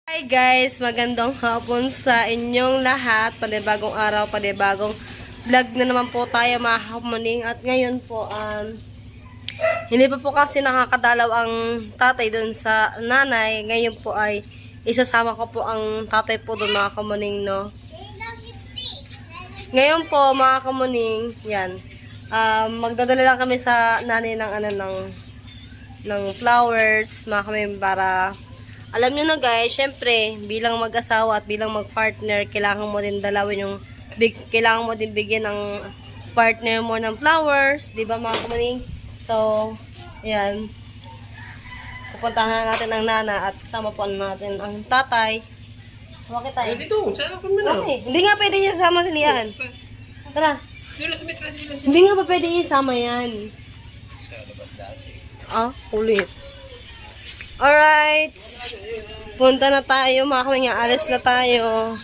Hi guys, magandang hapon sa inyong lahat. Panibagong araw, panibagong vlog na naman po tayo mga kamuning. At ngayon po, hindi pa po kasi nakakadalaw ang tatay doon sa nanay. Ngayon po ay isasama ko po ang tatay po doon mga kamuning, no? Ngayon po mga kamuning, yan. Magdadala lang kami sa nanay ng flowers, mga kamuning, para... Alam nyo na guys, syempre, bilang mag-asawa at bilang mag-partner, kailangan mo din kailangan mo din bigyan ng partner mo ng flowers, di ba mga kamaning? So, ayan. Pupuntahan natin ang nana at kasama po natin ang tatay. Bakit tayo? Dito, saan ako muna? Okay. Hindi nga pwede niya sama si Lian. Tara. Hindi nga pa pwede isama yan. Sa labas dasi. Kulit. Alright. Punta na tayo, mga kami nga. Alis na tayo.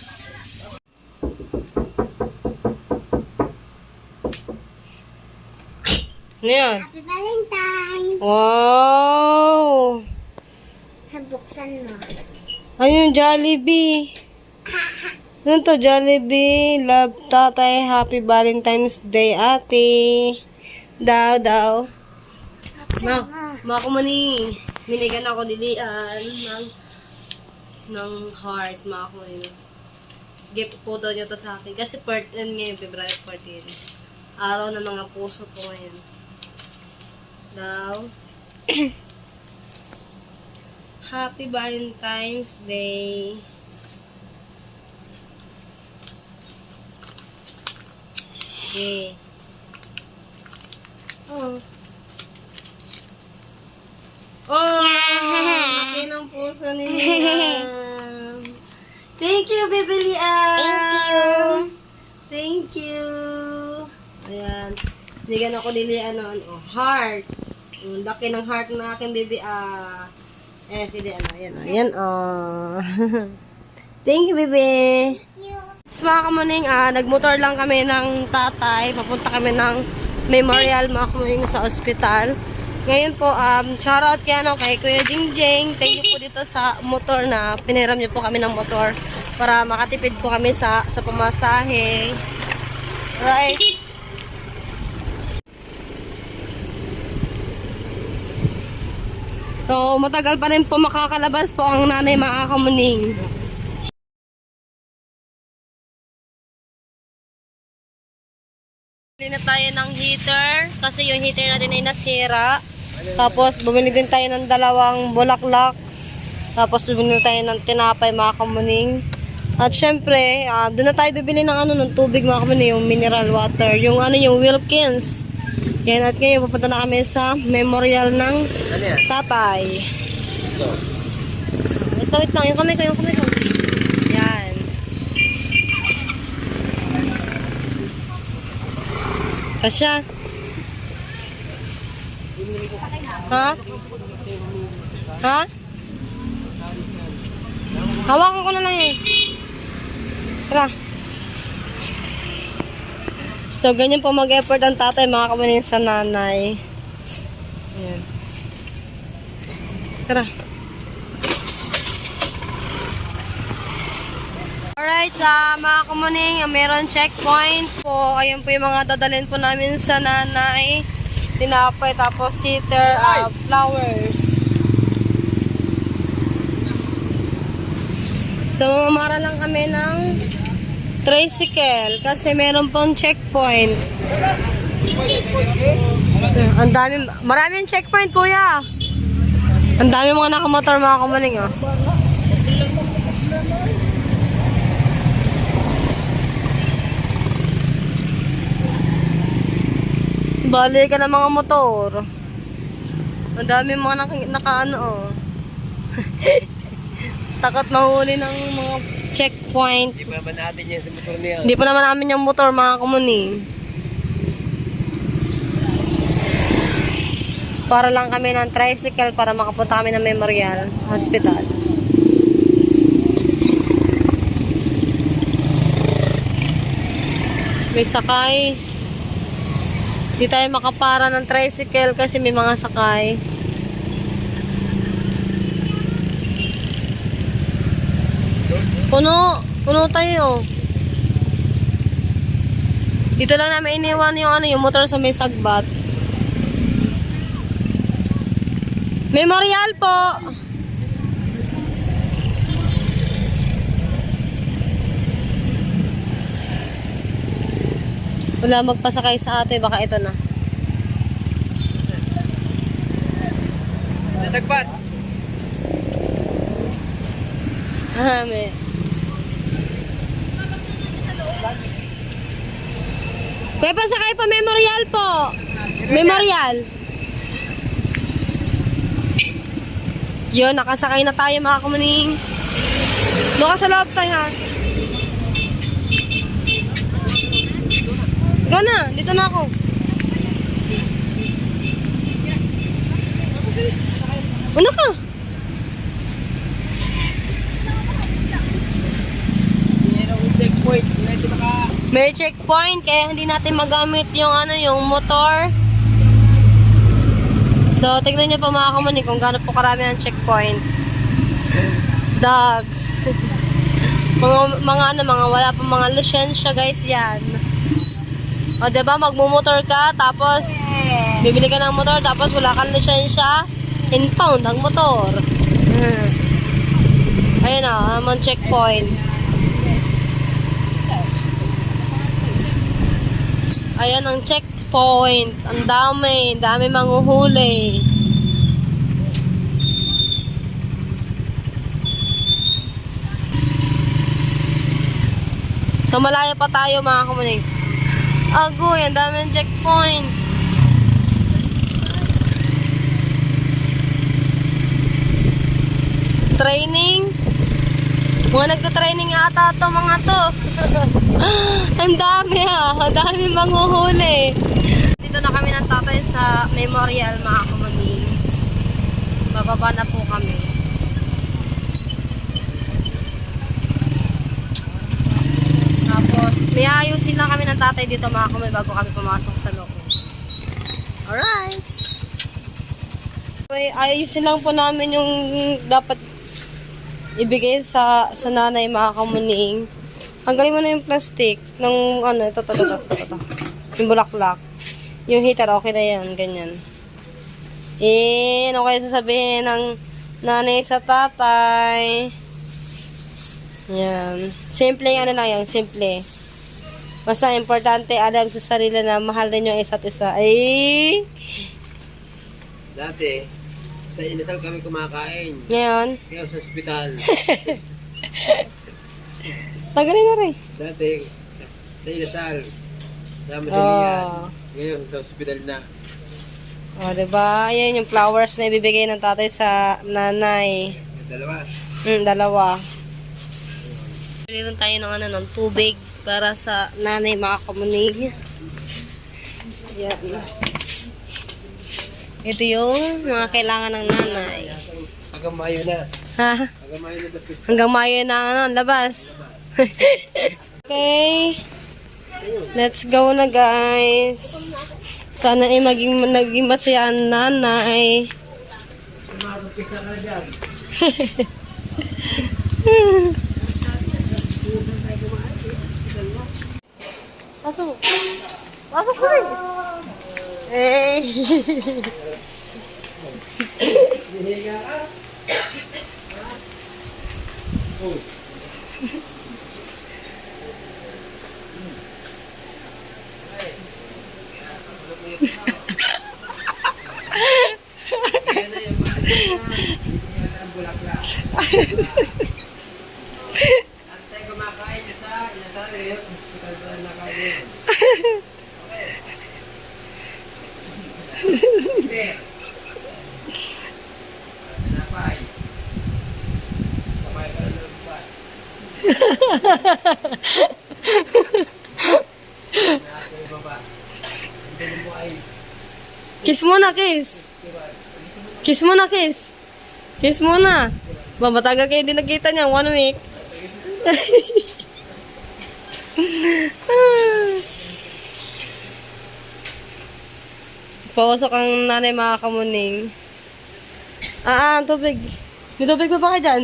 Ano yan? Happy Valentine's! Wow! Buksan mo. Ano yung Jollibee? Ano to, Jollibee? Love tatay, Happy Valentine's Day, ate. Daw. Mga kumani, minigan ako dilian ng heart, mga kumani. Gift po daw nyo to sa akin. Kasi ngayon, February 14. Araw ng mga puso po ngayon. Daw. Happy Valentine's Day. Okay. Laki ng puso ni Liam. Thank you, Baby Liam. Thank you. Ayan. Bigyan ako ni Liam ng heart. Laki ng heart ng aking baby. Si Liam. Ayan. Thank you, baby. So, mga kamuning, nagmotor lang kami ng tatay. Papunta kami ng memorial, mga kamuning, sa ospital. Ngayon po, shoutout kay Kuya Jingjing. Thank you po dito sa motor na piniram niyo po kami ng motor para makatipid po kami sa pamasahe. Right. So, matagal pa rin po makakalabas po ang nanay, mga kamuning. Bumili na tayo ng heater kasi yung heater natin ay nasira. Tapos bumili din tayo ng 2 bulaklak. Tapos bumili tayo ng tinapay, mga kamuning. At syempre, doon na tayo bibili ng tubig, mga kamuning, yung mineral water, yung Wilkins. Yan, at ngayon pupunta na kami sa memorial ng tatay. Ito, wait lang, yung kamay ko. Yan. Kasya. Ha? Hawakan ko na lang yan. Tara. So, ganyan po mag-effort ang tatay, mga kamunin, sa nanay. Ayan. Tara. Alright, sa mga kamuning, meron checkpoint po. Ayun po yung mga dadalhin po namin sa nanay. Tinapay, tapos heater, flowers. So, mamara lang kami ng tricycle kasi meron pong checkpoint. Ang dami, maraming checkpoint, kuya. Ang dami mga nakamotor, mga kamaling, Bali ka ng mga motor. Ang dami mga takot mahuli ng mga checkpoint. Hindi pa naman natin yan sa motor niya. Hindi pa naman namin yung motor, mga kamuning. Para lang kami ng tricycle para makapunta kami ng Memorial Hospital. May sakay. Hindi tayo makapara ng tricycle kasi may mga sakay. Puno tayo. Dito lang namin iniwan yung motor sa may sagbat. Memorial po. Wala magpasakay sa ate, baka ito na. Nasagpat. May. Kuya, pasakay pa memorial po. Memorial. Yun, nakasakay na tayo mga kumuning. Doon ka sa loob tayo ha. Ikaw na, dito na ako. Una ka. Checkpoint. May checkpoint kaya hindi natin magamit yung yung motor. So, tignan niyo pa mga kumuning kung gaano po karami ang checkpoint. Dogs. mga wala pa mga lisensya guys yan. O, diba, magmumotor ka, tapos bibili ka ng motor, tapos wala kang lisensya, impound ang motor. Ayun o, ang checkpoint. Ayan ang checkpoint. Ang dami manghuhuli. So, malaya pa tayo mga kumuning. Agoy, ang daming checkpoint. Training. Mga nagta-training ata to mga to. Ang dami ha. Ang dami manghuhuli. Dito na kami ng tatay sa memorial mga kumuning. Bababa na po kami. Tapos, may ayusin lang kami ng tatay dito mga kumuning bago kami pumasok sa loob. Alright. May ayusin lang po namin yung dapat ibigay sa nanay mga kamuning. Tanggalin mo na yung plastic ng ito. Yung bulaklak. Yung heater, okay na yan. Ganyan. Ano kaya sasabihin ng nanay sa tatay? Yan. Simple lang yan. Simple. Basta importante, alam sa sarili na mahal din yung isa't isa. Ay! Dati, sa inasal kami kumakain. Ngayon? Kaya sa ospital. Tagalin na rin. Dati, sa inasal. Sama sa liyan. Ngayon, sa ospital na. O, diba? Ayan yung flowers na ibibigay ng tatay sa nanay. Dalawa. Dalawa. Pilihan tayo ng tubig para sa nanay mga kamuning. Ayan. Ito yung mga kailangan ng nanay. Hanggang Mayo na. Ha? Hanggang Mayo na dapit. Hanggang Mayo na labas. Okay. Let's go na guys. Sana ay naging masaya ang nanay. Pasok. Pasok ko rin. Eh. Antay kumakain niya sa inasal. Hospital sa nakain. Beer. Napay. Kamay ka na lumpat. Nasa ibaba. Hindi mo ay Kiss muna, kiss. Kiss muna, kiss. Kiss muna. Matagal kayo din nagkita niya. 1 week. Pawasok ang nanay mga kamuning. Tubig. May tubig pa ba kayo dyan?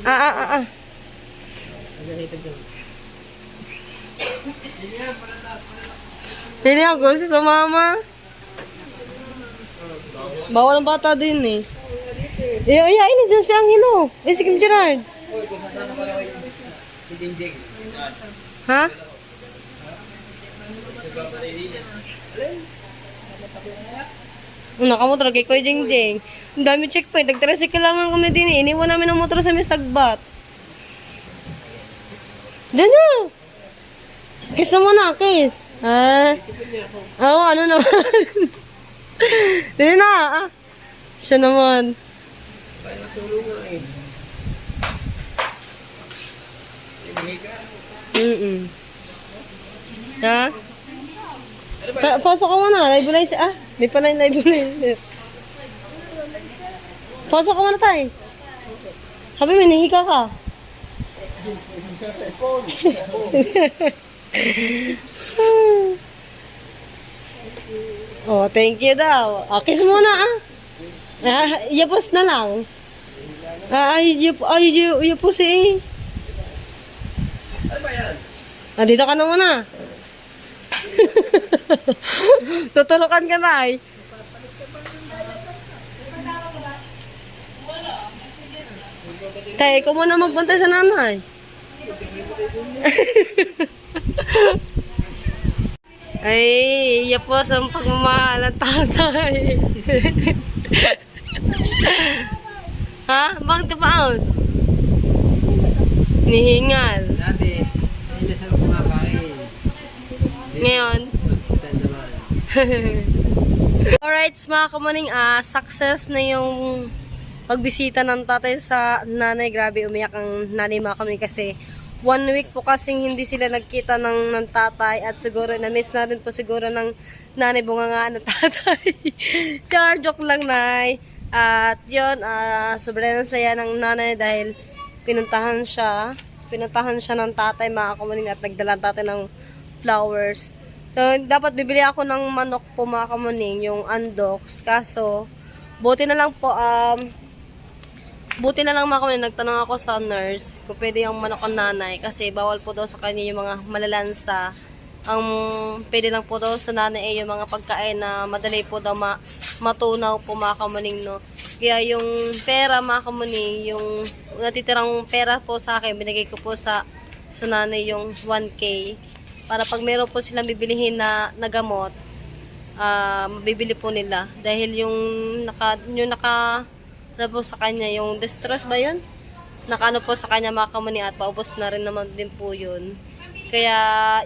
Ah. Hindi ako gusto sa mama. Bawal ang bata din eh. Ini dyan si Angelo. Si Kim Gerard. Ha? Nakamotor kay Kuya Jingjing. Ang dami checkpoint. Nag-tricycle naman kami din eh. Iniwan namin ang motor sa may sagbat. Diyan na! Kiss mo na, kiss. Ah. Oo, ano naman. Diyan na, ah. Siya naman. Kaya matulong nga eh. Ha? Pasok ka muna. Live ah. Di pa na yung live. Pasok ka muna tayo. Sabi mo, nihiga ka. Oh, thank you daw. Kiss muna ah. Yapos na lang. Yapos eh. Ano ba yan? Dito ka na muna. Tutulukan ka na eh. Kaya ikaw muna magbantay sa nanay. Ay, yapos ang pagmamahal ng tatay. Ha? Bakit ka paos? Nihingal. Dati, hindi sa kumakain. Ngayon? Hospital naman. Alright, mga kamaning, success na yung pagbisita ng tatay sa nanay. Grabe, umiyak ang nanay mga kamaning kasi 1 week po kasing hindi sila nagkita ng tatay at siguro na-miss na rin po siguro ng nanay bunga ng tatay. Char, joke lang, nay. At yun, sobrang saya ng nanay dahil pinuntahan siya ng tatay mga kamaning at nagdala tatay ng flowers. So, dapat bibili ako ng manok po mga kamaning, yung undox. Kaso, buti na lang mga kamaning, nagtanong ako sa nurse kung pwede yung manok ng nanay kasi bawal po daw sa kanya yung mga malalansa. Ang pwede lang po daw sa nanay ay yung mga pagkain na madali po daw matunaw po mga kamaning, no. Kaya yung pera mga kamaning, yung natitirang pera po sa akin, binigay ko po sa nanay yung 1K. Para pag meron po silang bibilihin na gamot, mabibili po nila. Dahil yung naka po sa kanya, yung distress ba yun? Nakaano po sa kanya mga kamaning at paubos na rin naman din po yun. Kaya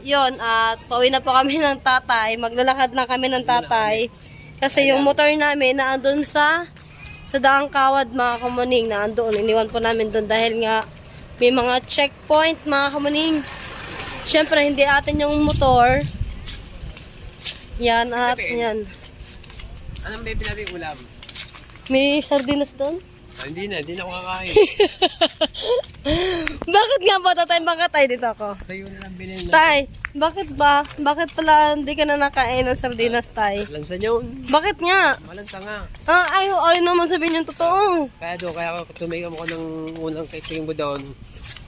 yun, at pauwi na po kami ng tatay. Maglalakad na kami ng tatay. Kasi yung motor namin na andun sa Daang Kawad mga kamaning, na andun. Iniwan po namin doon dahil nga may mga checkpoint mga kamaning. Siyempre, hindi atin yung motor. Yan at yan. Anong baby natin ulam? May sardinas doon? Hindi na ako kakain. Bakit nga ba, tatay? Bakit tayo dito ako? Tayo na lang binili na. Tay, bakit ba? Bakit pala hindi ka na nakain ng sardinas, tay? Lansan yun. Bakit nga? Malanta nga. Ayaw naman sabihin yung totoo. Kaya ako tumigam ako ng unang kaiting mo doon.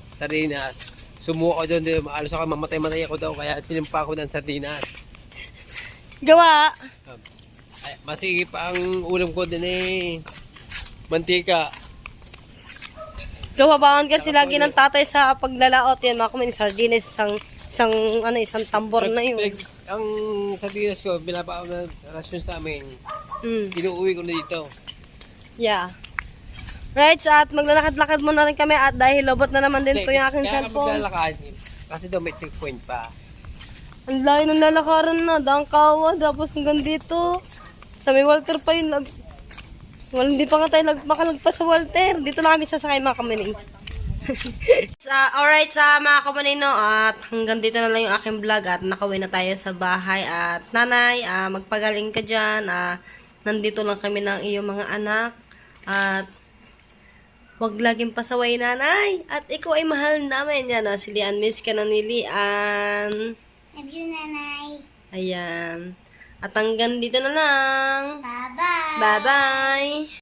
Sardinas. Sumuko doon. Alos ako mamatay-matay ako daw. Kaya sinimpa ko ng sardinas. Gawa. Ay, masigip pa ang ulam ko din eh. Mantika. Gawabaon kasi lagi ng tatay sa paglalaot yan. Mga kumain sardinas, isang tambor na yun. Ang sardinas ko, binaba ako ng rasyon sa amin. Inuuwi ko na dito. Yeah. Right, at maglalakad-lakad muna rin kami at dahil lobot na naman din po yung aking cellphone. Kaya maglalakad, kasi daw may checkpoint pa. Ang layo ng lalakaran na, Daang Kawad, tapos hanggang dito. Sa may Walter pa yun, hindi pa nga tayo makalagpas sa Walter. Dito na kami sasakay mga kamaning. Alright sa mga kamaning, no, at hanggang dito na lang yung aking vlog at nakauwi na tayo sa bahay. At nanay, magpagaling ka dyan. Nandito lang kami ng iyong mga anak. At huwag laging pasaway, nanay. At ikaw ay mahal namin. Yan, si Lian, miss ka na ni Lian. Love you, nanay. Ayan. At hanggang dito na lang. Bye-bye. Bye-bye.